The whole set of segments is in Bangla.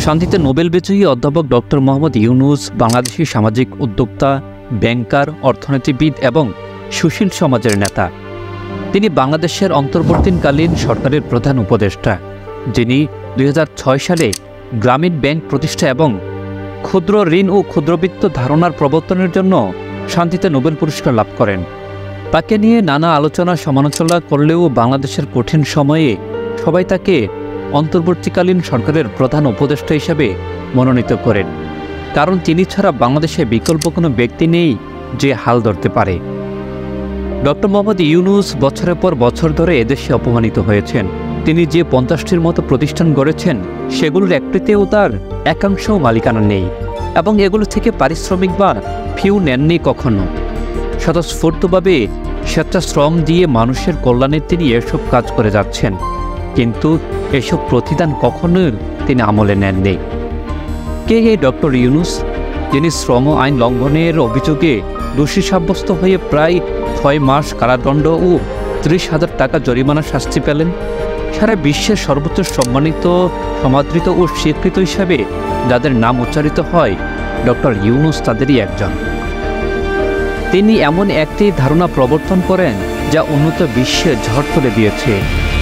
শান্তিতে নোবেল বিজয়ী অধ্যাপক ডক্টর মোহাম্মদ ইউনূস বাংলাদেশি সামাজিক উদ্যোক্তা, ব্যাংকার, অর্থনীতিবিদ এবং সুশীল সমাজের নেতা। তিনি বাংলাদেশের অন্তর্বর্তীকালীন সরকারের প্রধান উপদেষ্টা, যিনি 2006 সালে গ্রামীণ ব্যাংক প্রতিষ্ঠা এবং ক্ষুদ্র ঋণ ও ক্ষুদ্রবিত্ত ধারণার প্রবর্তনের জন্য শান্তিতে নোবেল পুরস্কার লাভ করেন। তাকে নিয়ে নানা আলোচনা সমালোচনা করলেও বাংলাদেশের কঠিন সময়ে সবাই তাকে অন্তর্বর্তীকালীন সরকারের প্রধান উপদেষ্টা হিসেবে মনোনীত করেন, কারণ তিনি ছাড়া বাংলাদেশে বিকল্প কোনো ব্যক্তি নেই যে হাল ধরতে পারে। ডক্টর মোহাম্মদ ইউনূস বছরের পর বছর ধরে এদেশে অপমানিত হয়েছেন। তিনি যে 50টির মতো প্রতিষ্ঠান গড়েছেন, সেগুলোর একটিতেও তার একাংশও মালিকানা নেই এবং এগুলো থেকে পারিশ্রমিক বা ফিউ নেননি কখনো। স্বতঃস্ফূর্তভাবে স্বেচ্ছাশ্রম দিয়ে মানুষের কল্যাণে তিনি এসব কাজ করে যাচ্ছেন, কিন্তু এসব প্রতিদান কখনোই তিনি আমলে নেননি। কে এই ডক্টর ইউনূস, যিনি শ্রম আইন লঙ্ঘনের অভিযোগে দোষী সাব্যস্ত হয়ে প্রায় 6 মাস কারাদণ্ড ও 30,000 টাকা জরিমানা শাস্তি পেলেন? সারা বিশ্বের সর্বোচ্চ সম্মানিত, সমাদৃত ও স্বীকৃত হিসাবে যাদের নাম উচ্চারিত হয়, ডক্টর ইউনূস তাদেরই একজন। তিনি এমন একটি ধারণা প্রবর্তন করেন যা উন্নত বিশ্বে ঝড় তুলে দিয়েছে,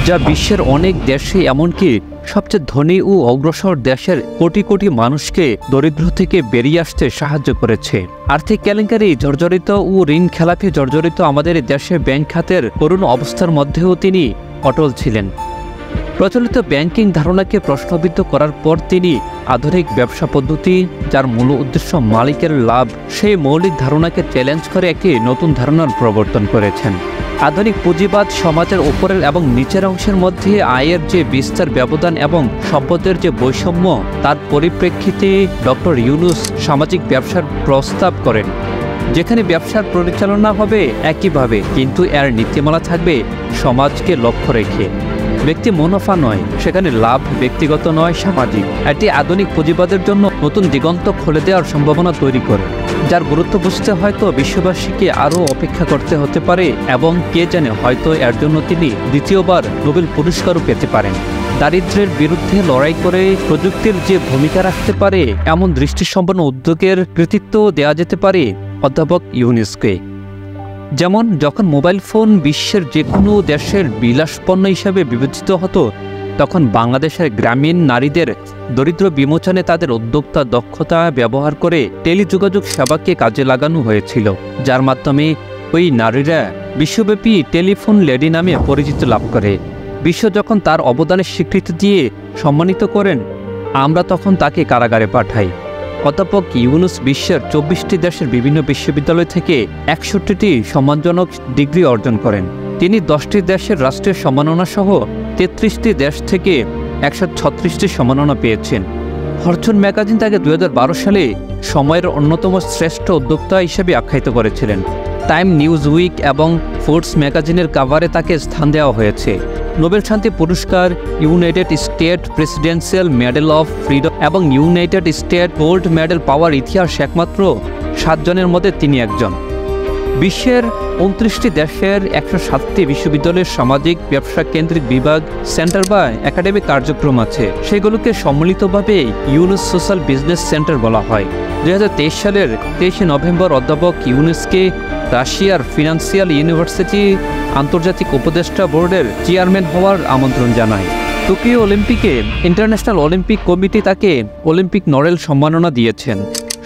যা বিশ্বের অনেক দেশে, এমনকি সবচেয়ে ধনী ও অগ্রসর দেশের কোটি কোটি মানুষকে দরিদ্র থেকে বেরিয়ে আসতে সাহায্য করেছে। আর্থিক কেলেঙ্কারি জর্জরিত ও ঋণ খেলাপি জর্জরিত আমাদের দেশে ব্যাংক খাতের করুণ অবস্থার মধ্যেও তিনি অটল ছিলেন। প্রচলিত ব্যাংকিং ধারণাকে প্রশ্নবিদ্ধ করার পর তিনি আধুনিক ব্যবসা পদ্ধতি, যার মূল উদ্দেশ্য মালিকের লাভ, সেই মৌলিক ধারণাকে চ্যালেঞ্জ করে একটি নতুন ধারণার প্রবর্তন করেছেন। আধুনিক পুঁজিবাদ সমাজের উপরের এবং নিচের অংশের মধ্যে আয়ের যে বিস্তার ব্যবধান এবং সম্পদের যে বৈষম্য, তার পরিপ্রেক্ষিতে ডক্টর ইউনূস সামাজিক ব্যবসার প্রস্তাব করেন, যেখানে ব্যবসার পরিচালনা হবে একইভাবে, কিন্তু এর নীতিমালা থাকবে সমাজকে লক্ষ্য রেখে। ব্যক্তি মুনাফা নয়, সেখানে লাভ ব্যক্তিগত নয়, সামাজিক। এটি আধুনিক পুঁজিবাদের জন্য নতুন দিগন্ত খুলে দেওয়ার সম্ভাবনা তৈরি করে, যার গুরুত্ব বুঝতে হয়তো বিশ্ববাসীকে আরও অপেক্ষা করতে হতে পারে, এবং কে জানে, হয়তো এর জন্য তিনি দ্বিতীয়বার নোবেল পুরস্কারও পেতে পারেন। দারিদ্র্যের বিরুদ্ধে লড়াই করে প্রযুক্তির যে ভূমিকা রাখতে পারে, এমন দৃষ্টিসম্পন্ন উদ্যোগের কৃতিত্ব দেওয়া যেতে পারে অধ্যাপক ইউনূসকে। যেমন যখন মোবাইল ফোন বিশ্বের যে কোনো দেশের বিলাসপণ্য হিসাবে বিবেচিত হতো, তখন বাংলাদেশের গ্রামীণ নারীদের দরিদ্র বিমোচনে তাদের উদ্যোক্তা দক্ষতা ব্যবহার করে টেলিযোগাযোগ সেবাকে কাজে লাগানো হয়েছিল, যার মাধ্যমে ওই নারীরা বিশ্বব্যাপী টেলিফোন লেডি নামে পরিচিতি লাভ করে। বিশ্ব যখন তার অবদানের স্বীকৃতি দিয়ে সম্মানিত করেন, আমরা তখন তাকে কারাগারে পাঠাই। অধ্যাপক ইউনূস বিশ্বের 24টি দেশের বিভিন্ন বিশ্ববিদ্যালয় থেকে 61টি সম্মানজনক ডিগ্রি অর্জন করেন। তিনি 10টি দেশের রাষ্ট্রীয় সম্মাননা সহ 33টি দেশ থেকে 136টি সম্মাননা পেয়েছেন। ফরচুন ম্যাগাজিন তাকে 2012 সালে সময়ের অন্যতম শ্রেষ্ঠ উদ্যোক্তা হিসেবে আখ্যায়িত করেছিলেন। টাইম, নিউজ উইক এবং ফোর্বস ম্যাগাজিনের কাভারে তাকে স্থান দেওয়া হয়েছে। নোবেল শান্তি পুরস্কার, United state presidential medal of freedom এবং ইউনাইটেড স্টেট গোল্ড মেডেল পাওয়ার ইতিহাস একমাত্র 7 জনের মধ্যে তিনি একজন। বিশ্বের 29টি দেশের 107টি বিশ্ববিদ্যালয়ের সামাজিক ব্যবসা কেন্দ্রিক বিভাগ, সেন্টার বা একাডেমিক কার্যক্রম আছে। সেগুলোকে সম্মিলিতভাবে ইউনূস সোশ্যাল বিজনেস সেন্টার বলা হয়। 2023 সালের 23 নভেম্বর অধ্যাপক ইউনূসকে রাশিয়ার ফিনান্সিয়াল ইউনিভার্সিটি আন্তর্জাতিক উপদেষ্টা বোর্ডের চেয়ারম্যান হওয়ার আমন্ত্রণ জানায়। টোকিও অলিম্পিকে ইন্টারন্যাশনাল অলিম্পিক কমিটি তাকে অলিম্পিক লরেল সম্মাননা দিয়েছেন।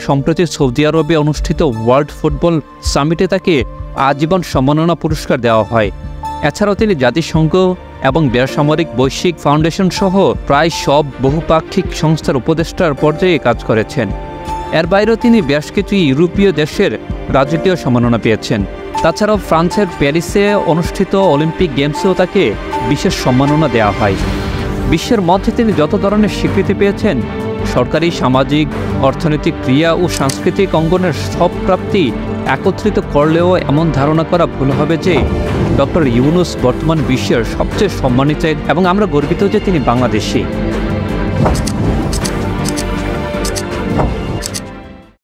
সম্প্রতি সৌদি আরবে অনুষ্ঠিত ওয়ার্ল্ড ফুটবল সামিটে তাকে আজীবন সম্মাননা পুরস্কার দেওয়া হয়। এছাড়াও তিনি জাতিসংঘ এবং বেসামরিক বৈশ্বিক ফাউন্ডেশন সহ প্রায় সব বহুপাক্ষিক সংস্থার উপদেষ্টার পর্যায়ে কাজ করেছেন। এর বাইরেও তিনি বেশ কিছু ইউরোপীয় দেশের রাজকীয় সম্মাননা পেয়েছেন। তাছাড়াও ফ্রান্সের প্যারিসে অনুষ্ঠিত অলিম্পিক গেমসেও তাকে বিশেষ সম্মাননা দেওয়া হয়। বিশ্বের মধ্যে তিনি যত ধরনের স্বীকৃতি পেয়েছেন, সরকারি, সামাজিক, অর্থনৈতিক, ক্রিয়া ও সাংস্কৃতিক অঙ্গনের সব প্রাপ্তি একত্রিত করলেও এমন ধারণা করা ভুল হবে যে ডক্টর ইউনূস বর্তমান বিশ্বের সবচেয়ে সম্মানিত, এবং আমরা গর্বিত যে তিনি বাংলাদেশি।